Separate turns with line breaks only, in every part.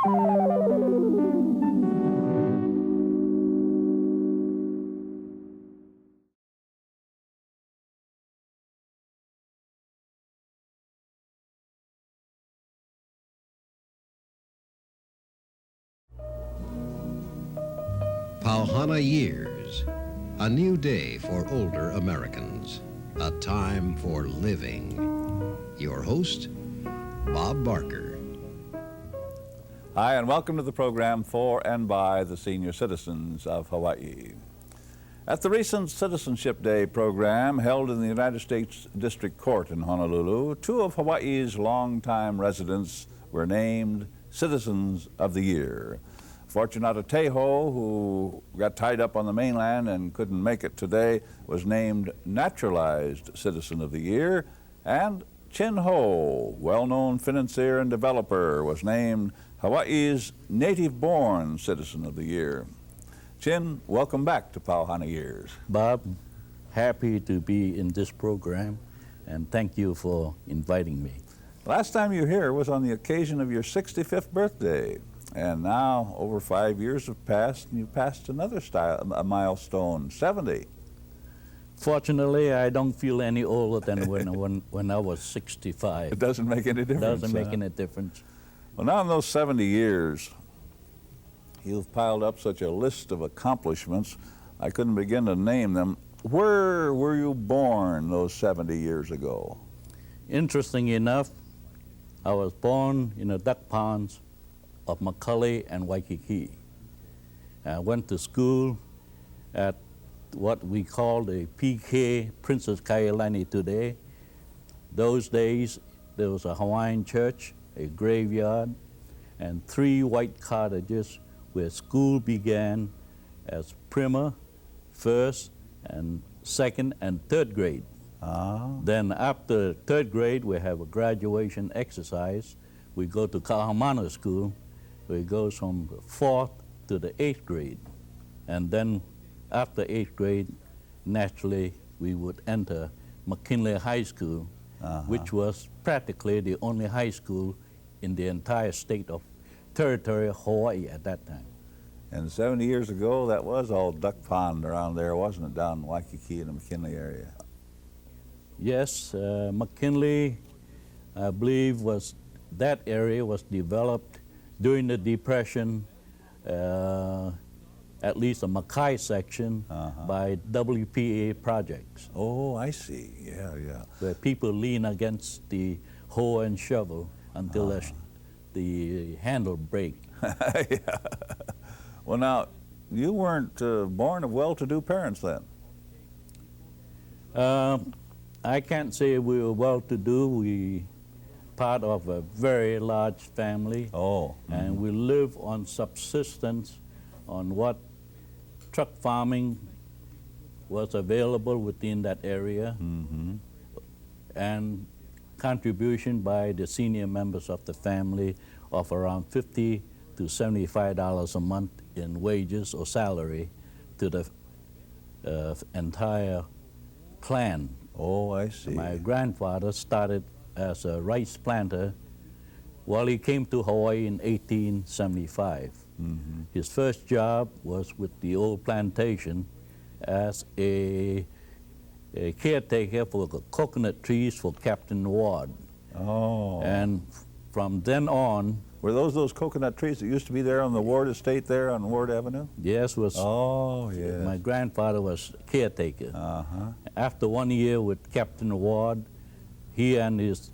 Pauhana Years, a new day for older Americans, a time for living. Your host, Bob Barker.
Hi, and welcome to the program for and by the senior citizens of Hawaii. At the recent Citizenship Day program held in the United States District Court in Honolulu, two of Hawaii's longtime residents were named Citizens of the Year. Fortunata Teho, who got tied up on the mainland and couldn't make it today, was named Naturalized Citizen of the Year, and Chin Ho, well-known financier and developer, was named Hawaii's Native-Born Citizen of the Year. Chin, welcome back to Pauhana Years.
Bob, happy to be in this program, and thank you for inviting me.
Last time you were here was on the occasion of your 65th birthday. And now, over 5 years have passed, and you passed another a milestone, 70.
Fortunately, I don't feel any older than when I was 65.
It doesn't make any difference.
Doesn't make any difference.
Well, now in those 70 years, you've piled up such a list of accomplishments, I couldn't begin to name them. Where were you born those 70 years ago?
Interesting enough, I was born in the duck ponds of Macaulay and Waikiki. I went to school at what we call the PK, Princess Kailani today. Those days, there was a Hawaiian church, a graveyard, and 3 white cottages where school began as primer, first, and second, and third grade. Then after third grade, we have a graduation exercise. We go to Kahamana School. It goes from the 4th to the 8th grade. And then after 8th grade, naturally, we would enter McKinley High School, which was practically the only high school in the entire state of territory of Hawaii at that time.
And 70 years ago, that was all duck pond around there, wasn't it, down in Waikiki in the McKinley area?
Yes, McKinley, I believe, that area was developed during the Depression, at least the Mackay section, by WPA projects.
Oh, I see. Yeah.
Where people lean against the hoe and shovel until the handle break.
Yeah. Well, now, you weren't born of well-to-do parents then?
I can't say we were well-to-do. We part of a very large family. And we live on subsistence on what truck farming was available within that area, and contribution by the senior members of the family of around $50 to $75 a month in wages or salary to the entire clan.
Oh, I see.
My grandfather started as a rice planter while he came to Hawaii in 1875. His first job was with the old plantation as a caretaker for the coconut trees for Captain Ward. And from then on...
Were those coconut trees that used to be there on the Ward estate there on Ward Avenue?
Yes, was.
Yes.
My grandfather was caretaker. After 1 year with Captain Ward, he and his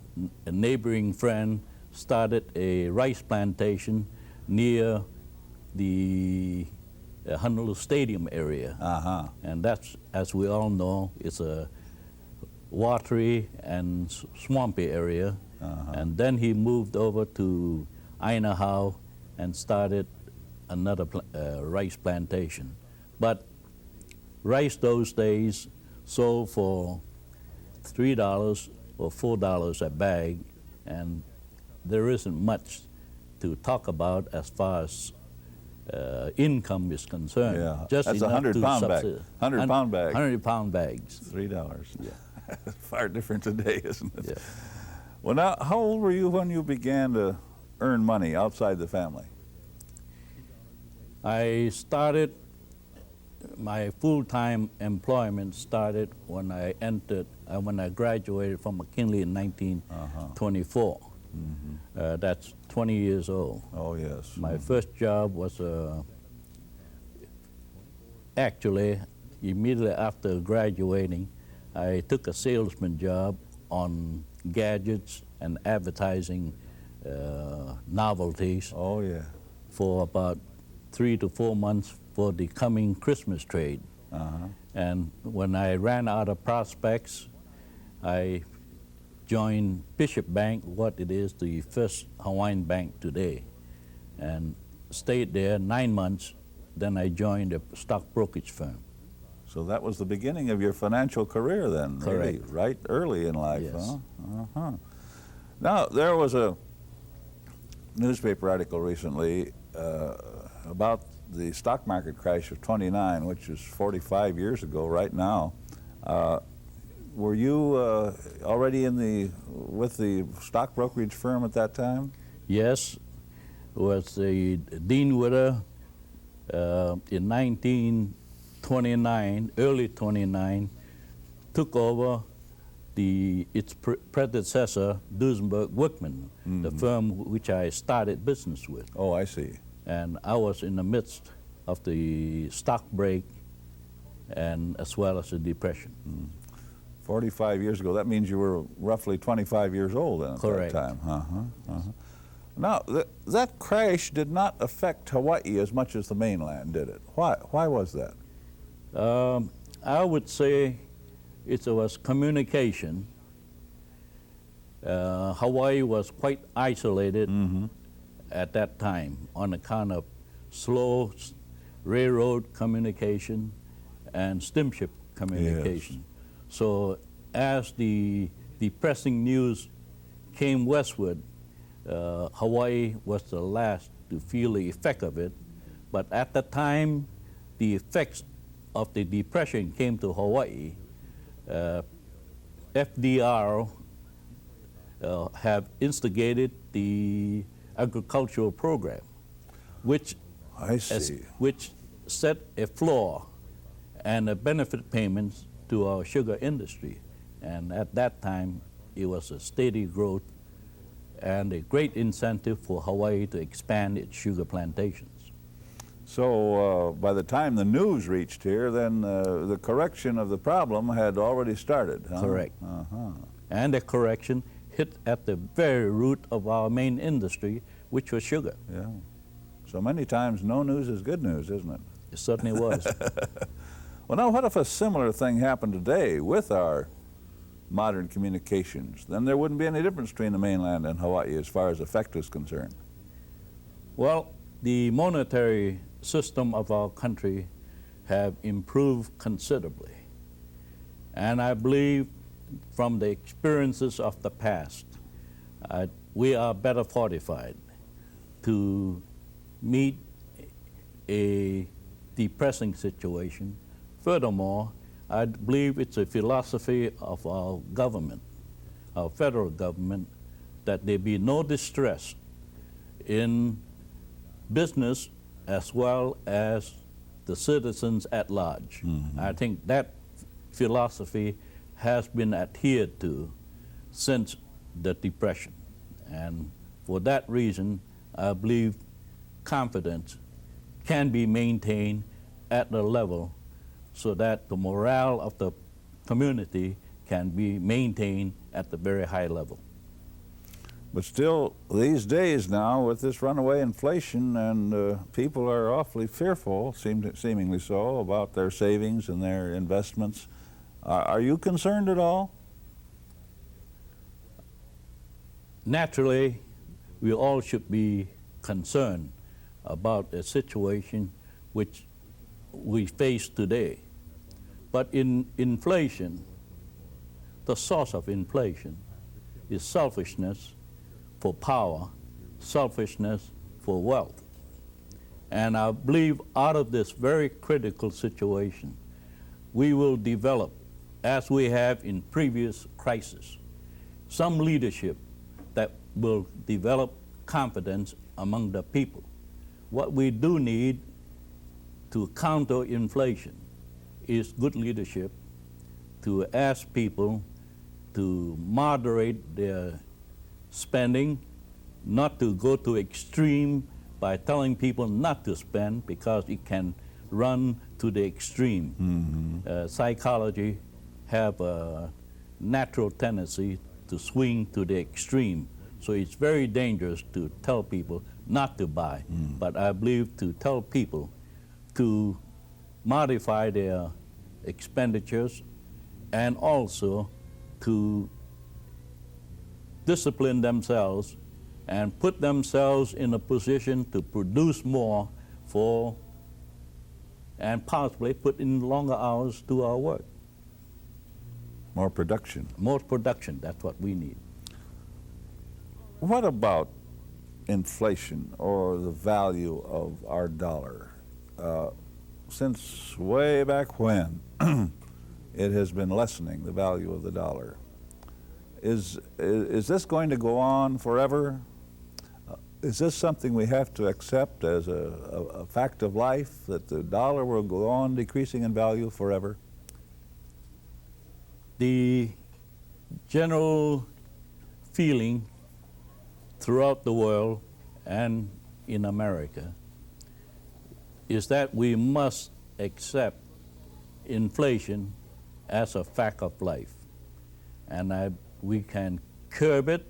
neighboring friend started a rice plantation near the Honolulu Stadium area. And that's, as we all know, it's a watery and swampy area. And then he moved over to Ainahau and started another rice plantation. But rice those days sold for $3 or $4 a bag, and there isn't much to talk about as far as income is concerned.
Yeah,
just
that's a 100-pound bag. 100-pound bag.
100-pound bags.
$3.
Yeah.
Far different today, isn't it?
Yeah.
Well, now, how old were you when you began to earn money outside the family?
I started, my full-time employment started when I when I graduated from McKinley in 1924. That's 20 years old.
Oh, yes.
My first job was actually immediately after graduating, I took a salesman job on gadgets and advertising novelties
Oh, yeah.
for about 3 to 4 months for the coming Christmas trade. And when I ran out of prospects, I joined Bishop Bank, what it is, the first Hawaiian bank today, and stayed there 9 months. Then I joined a stock brokerage firm.
So that was the beginning of your financial career then, really,
Correct.
right early in life,
Yes.
huh? Now, there was a newspaper article recently about the stock market crash of '29, which is 45 years ago right now. Were you already with the stock brokerage firm at that time?
Yes, was the Dean Witter in 1929, early 29, took over its predecessor, Duesenberg Wickman, the firm which I started business with.
Oh, I see.
And I was in the midst of the stock break and as well as the depression.
45 years ago. That means you were roughly 25 years old then at
Correct.
that time. Now, that crash did not affect Hawaii as much as the mainland, did it? Why was that?
I would say it was communication. Hawaii was quite isolated at that time on account of slow railroad communication and steamship communication. So as the depressing news came westward, Hawaii was the last to feel the effect of it. But at the time the effects of the depression came to Hawaii, FDR have instigated the agricultural program, which
I see.
which set a floor and a benefit payments to our sugar industry. And at that time, it was a steady growth and a great incentive for Hawaii to expand its sugar plantations.
So by the time the news reached here, then the correction of the problem had already started. Huh?
Correct. And the correction hit at the very root of our main industry, which was sugar.
Yeah. So many times no news is good news, isn't it?
It certainly was.
Well, now what if a similar thing happened today with our modern communications? Then there wouldn't be any difference between the mainland and Hawaii as far as effect is concerned.
Well, the monetary system of our country have improved considerably. And I believe from the experiences of the past, we are better fortified to meet a depressing situation. Furthermore, I believe it's a philosophy of our government, our federal government, that there be no distress in business as well as the citizens at large. I think that philosophy has been adhered to since the Depression. And for that reason, I believe confidence can be maintained at the level so that the morale of the community can be maintained at the very high level.
But still, these days now, with this runaway inflation, and people are awfully fearful, seemingly so, about their savings and their investments. Are you concerned at all?
Naturally, we all should be concerned about a situation which we face today. But in inflation, the source of inflation is selfishness for power, selfishness for wealth. And I believe out of this very critical situation, we will develop, as we have in previous crises, some leadership that will develop confidence among the people. What we do need to counter inflation is good leadership, to ask people to moderate their spending, not to go to extreme by telling people not to spend because it can run to the extreme. Psychology have a natural tendency to swing to the extreme. So it's very dangerous to tell people not to buy. But I believe to tell people to modify their expenditures and also to discipline themselves and put themselves in a position to produce more for and possibly put in longer hours to our work.
More production.
More production, that's what we need.
What about inflation or the value of our dollar? Since way back when, it has been lessening the value of the dollar. Is this going to go on forever? Is this something we have to accept as a fact of life, that the dollar will go on decreasing in value forever?
The general feeling throughout the world and in America is that we must accept inflation as a fact of life. And we can curb it,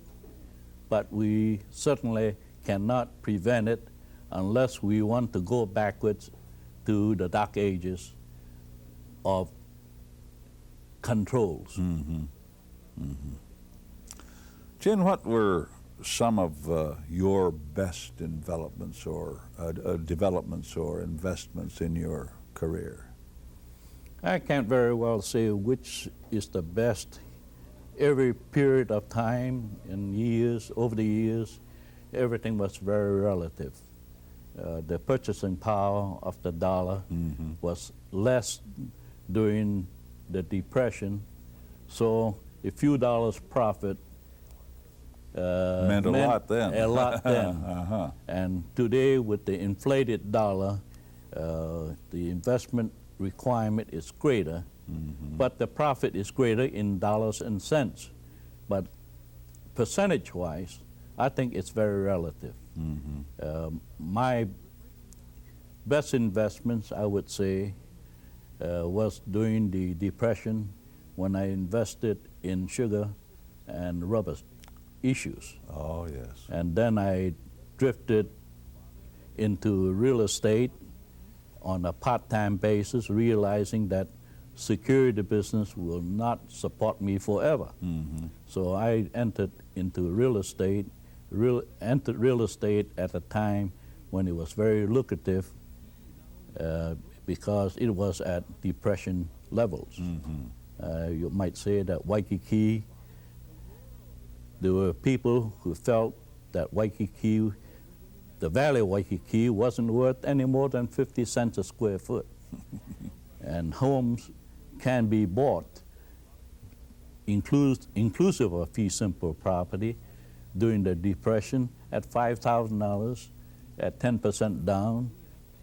but we certainly cannot prevent it unless we want to go backwards to the dark ages of controls.
Chin, what were some of your best developments or investments in your career?
I can't very well say which is the best. Every period of time and years, over the years, everything was very relative. The purchasing power of the dollar was less during the Depression, so a few dollars profit
meant a lot then.
A lot then. And today, with the inflated dollar, the investment requirement is greater, but the profit is greater in dollars and cents. But percentage-wise, I think it's very relative. My best investments, I would say, was during the Depression when I invested in sugar and rubber issues.
Oh, yes.
And then I drifted into real estate on a part-time basis, realizing that security business will not support me forever. So I entered into real estate, entered real estate at a time when it was very lucrative because it was at Depression levels. You might say that Waikiki, there were people who felt that Waikiki, the Valley of Waikiki, wasn't worth any more than 50 cents a square foot. And homes can be bought, inclusive of fee simple property, during the Depression at $5,000, at 10% down,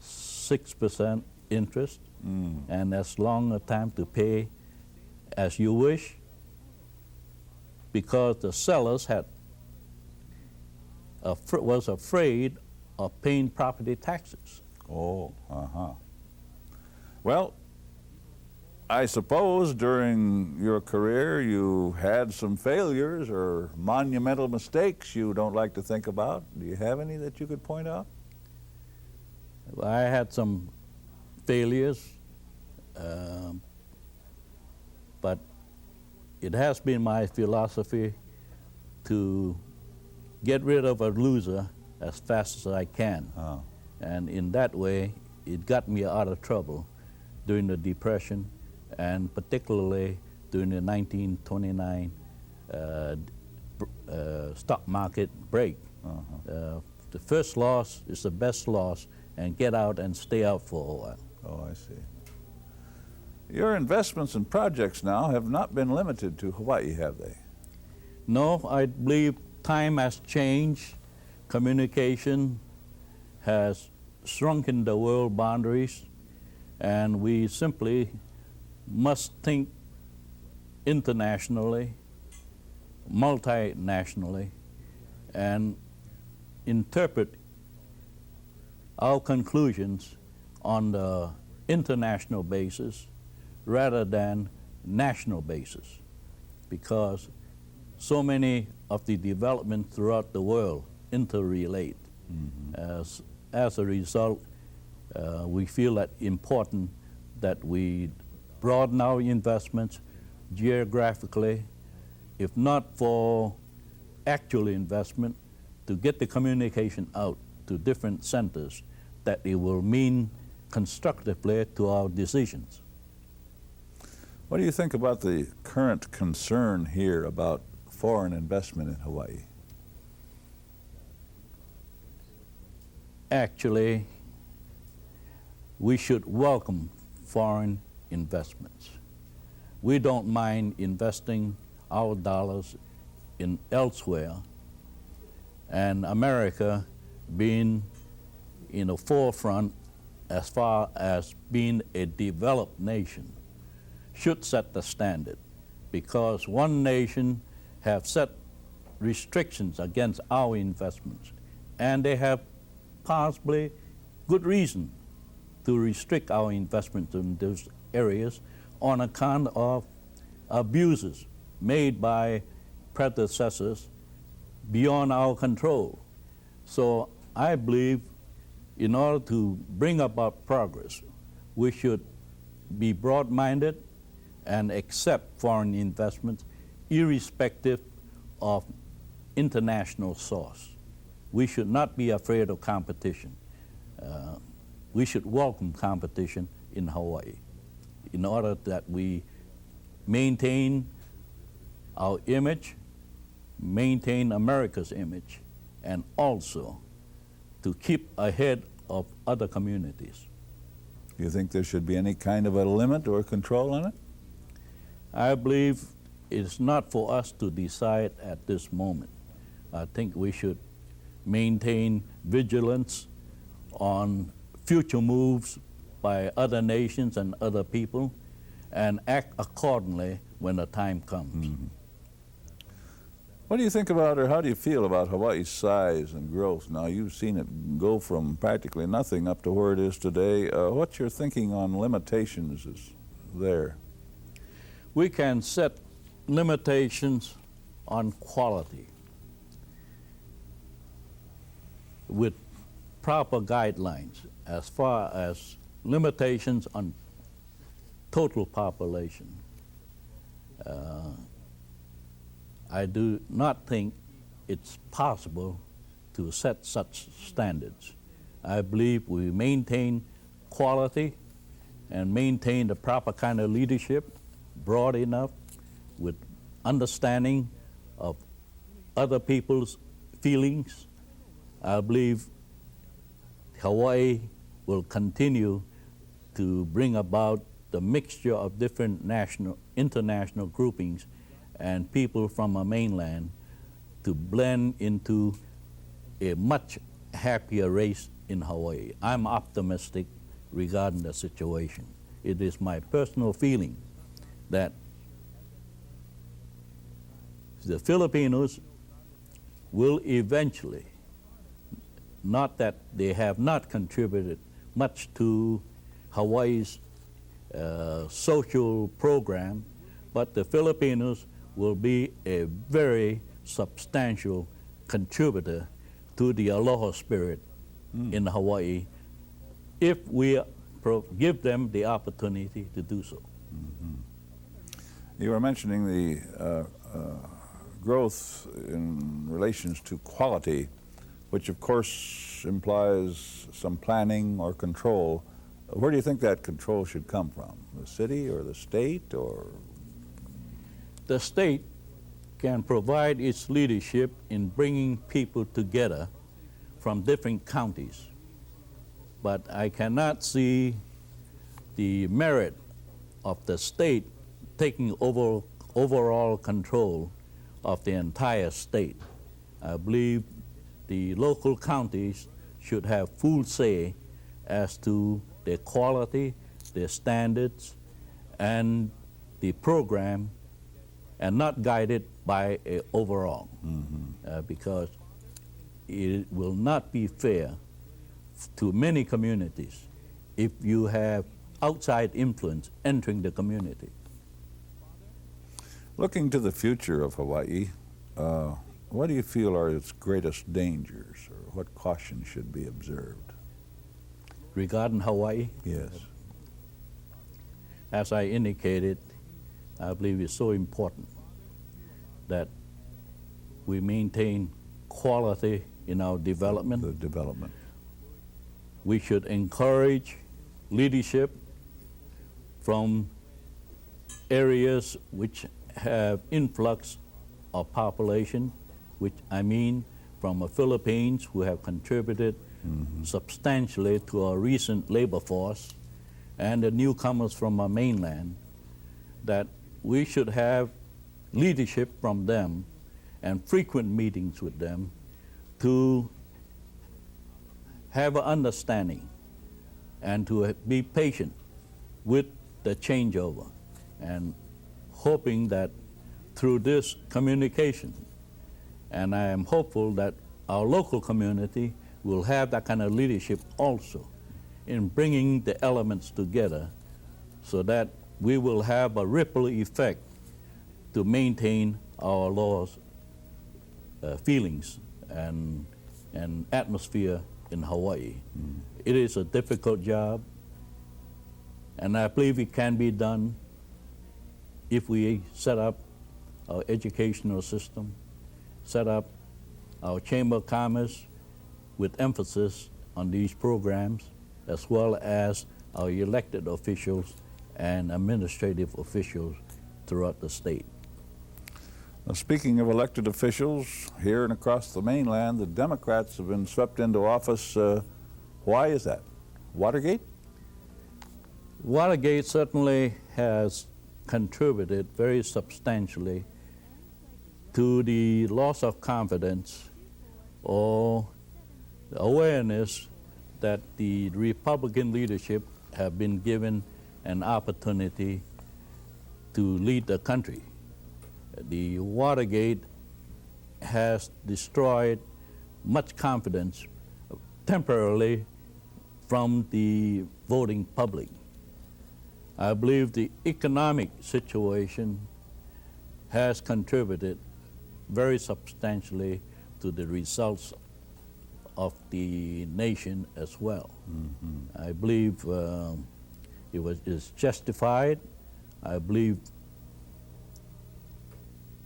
6% interest, and as long a time to pay as you wish, because the sellers was afraid of paying property taxes.
Oh, Well, I suppose during your career you had some failures or monumental mistakes you don't like to think about. Do you have any that you could point out?
I had some failures, but it has been my philosophy to get rid of a loser as fast as I can. And in that way, it got me out of trouble during the Depression, and particularly during the 1929 stock market break. The first loss is the best loss, and get out and stay out for a while.
Oh, I see. Your investments and projects now have not been limited to Hawaii, have they?
No, I believe time has changed. Communication has shrunken the world boundaries, and we simply must think internationally, multinationally, and interpret our conclusions on the international basis rather than national basis, because so many of the developments throughout the world interrelate. As a result, we feel that important that we broaden our investments geographically, if not for actual investment, to get the communication out to different centers, that it will mean constructively to our decisions.
What do you think about the current concern here about foreign investment in Hawaii?
Actually, we should welcome foreign investments. We don't mind investing our dollars in elsewhere, and America being in the forefront as far as being a developed nation should set the standard, because one nation have set restrictions against our investments, and they have possibly good reason to restrict our investments in those areas on account of abuses made by predecessors beyond our control. So I believe in order to bring about progress, we should be broad-minded and accept foreign investments irrespective of international source. We should not be afraid of competition. We should welcome competition in Hawaii in order that we maintain our image, maintain America's image, and also to keep ahead of other communities.
Do you think there should be any kind of a limit or control on it?
I believe it's not for us to decide at this moment. I think we should maintain vigilance on future moves by other nations and other people and act accordingly when the time comes.
What do you think about, or how do you feel about Hawaii's size and growth? Now, you've seen it go from practically nothing up to where it is today. What's your thinking on limitations is there?
We can set limitations on quality with proper guidelines as far as limitations on total population. I do not think it's possible to set such standards. I believe we maintain quality and maintain the proper kind of leadership, broad enough, with understanding of other people's feelings. I believe Hawaii will continue to bring about the mixture of different national, international groupings and people from a mainland to blend into a much happier race in Hawaii. I'm optimistic regarding the situation. It is my personal feeling that the Filipinos will eventually, not that they have not contributed much to Hawaii's social program, but the Filipinos will be a very substantial contributor to the aloha spirit in Hawaii if we give them the opportunity to do so.
You were mentioning the growth in relations to quality, which of course implies some planning or control. Where do you think that control should come from? The city or the state, or?
The state can provide its leadership in bringing people together from different counties, but I cannot see the merit of the state taking overall control of the entire state. I believe the local counties should have full say as to their quality, the standards and the program, and not guided by a overall, because it will not be fair to many communities if you have outside influence entering the community.
Looking to the future of Hawaii, what do you feel are its greatest dangers, or what cautions should be observed?
Regarding Hawaii,
Yes.
as I indicated, I believe it's so important that we maintain quality in our development.
The development.
We should encourage leadership from areas which have influx of population, which I mean from the Philippines, who have contributed substantially to our recent labor force, and the newcomers from our mainland, that we should have leadership from them and frequent meetings with them to have an understanding and to be patient with the changeover, and hoping that through this communication, and I am hopeful that our local community will have that kind of leadership also in bringing the elements together so that we will have a ripple effect to maintain our laws, feelings, and atmosphere in Hawaii. It is a difficult job, and I believe it can be done if we set up our educational system, set up our Chamber of Commerce with emphasis on these programs, as well as our elected officials and administrative officials throughout the state.
Now, speaking of elected officials, here and across the mainland, the Democrats have been swept into office. Why is that? Watergate?
Watergate certainly has contributed very substantially to the loss of confidence or the awareness that the Republican leadership have been given an opportunity to lead the country. The Watergate has destroyed much confidence temporarily from the voting public. I believe the economic situation has contributed very substantially to the results of the nation as well. I believe is justified. I believe,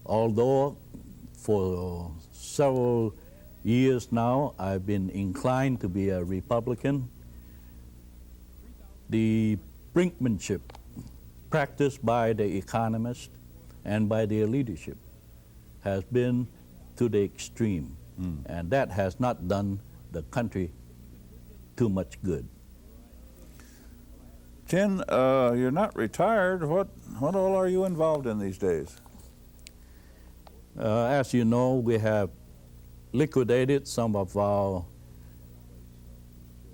although for several years now I've been inclined to be a Republican, the brinkmanship practiced by the economists and by their leadership has been to the extreme, and that has not done the country too much good.
Chin, you're not retired. What all are you involved in these days?
As you know, we have liquidated some of our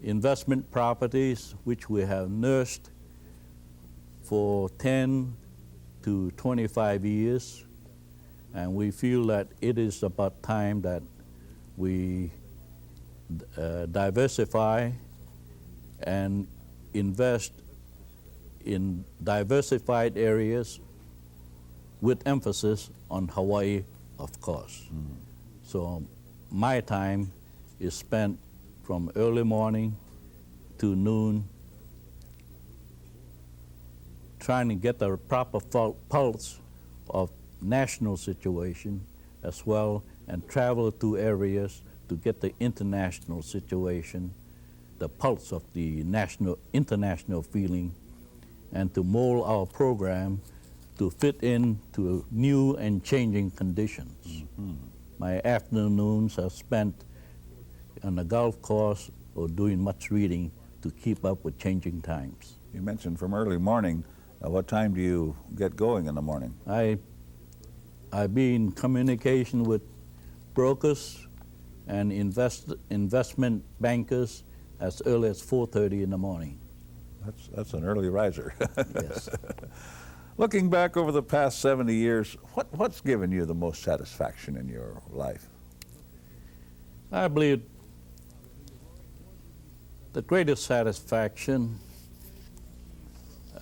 investment properties, which we have nursed for 10 to 25 years, and we feel that it is about time that we diversify and invest in diversified areas with emphasis on Hawaii, of course. So my time is spent from early morning to noon trying to get the proper pulse of national situation as well, and travel to areas to get the international situation, the pulse of the international feeling, and to mold our program to fit into new and changing conditions. My afternoons are spent on the golf course or doing much reading to keep up with changing times.
You mentioned from early morning. What time do you get going in the morning?
I be in communication with brokers and investment bankers as early as 4:30 in the morning.
That's an early riser.
Yes.
Looking back over the past 70 years, what's given you the most satisfaction in your life?
I believe the greatest satisfaction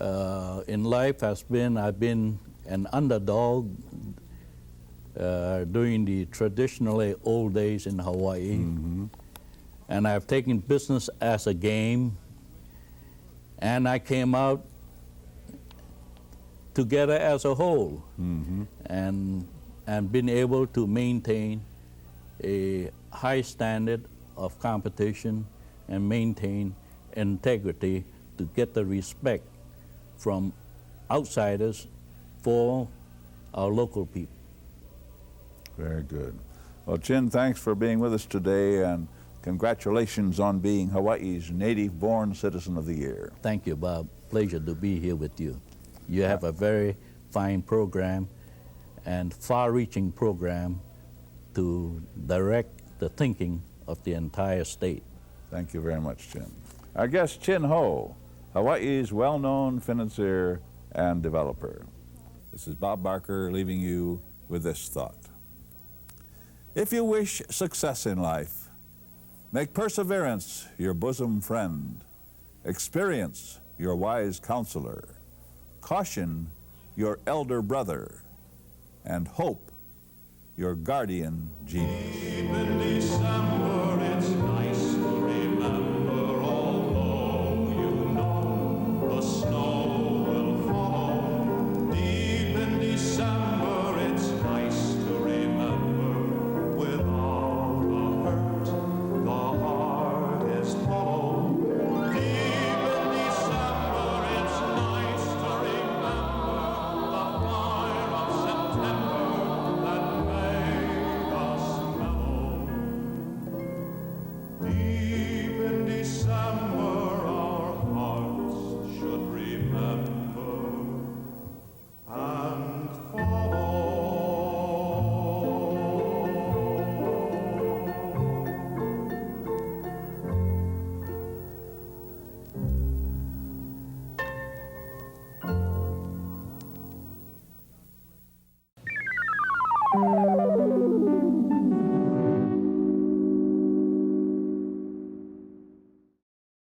in life has been I've been an underdog during the traditionally old days in Hawaii.
Mm-hmm.
And I've taken business as a game, and I came out together as a whole,
Mm-hmm.
and been able to maintain a high standard of competition and maintain integrity to get the respect from outsiders for our local people.
Very good. Well, Chin, thanks for being with us today, and congratulations on being Hawaii's Native-Born Citizen of the Year.
Thank you, Bob. Pleasure to be here with you. You have a very fine program and far-reaching program to direct the thinking of the entire state.
Thank you very much, Chin. Our guest, Chin Ho, Hawaii's well-known financier and developer. This is Bob Barker leaving you with this thought. If you wish success in life, make perseverance your bosom friend, experience your wise counselor, caution your elder brother, and hope your guardian genius.
Deep in December, it's nice to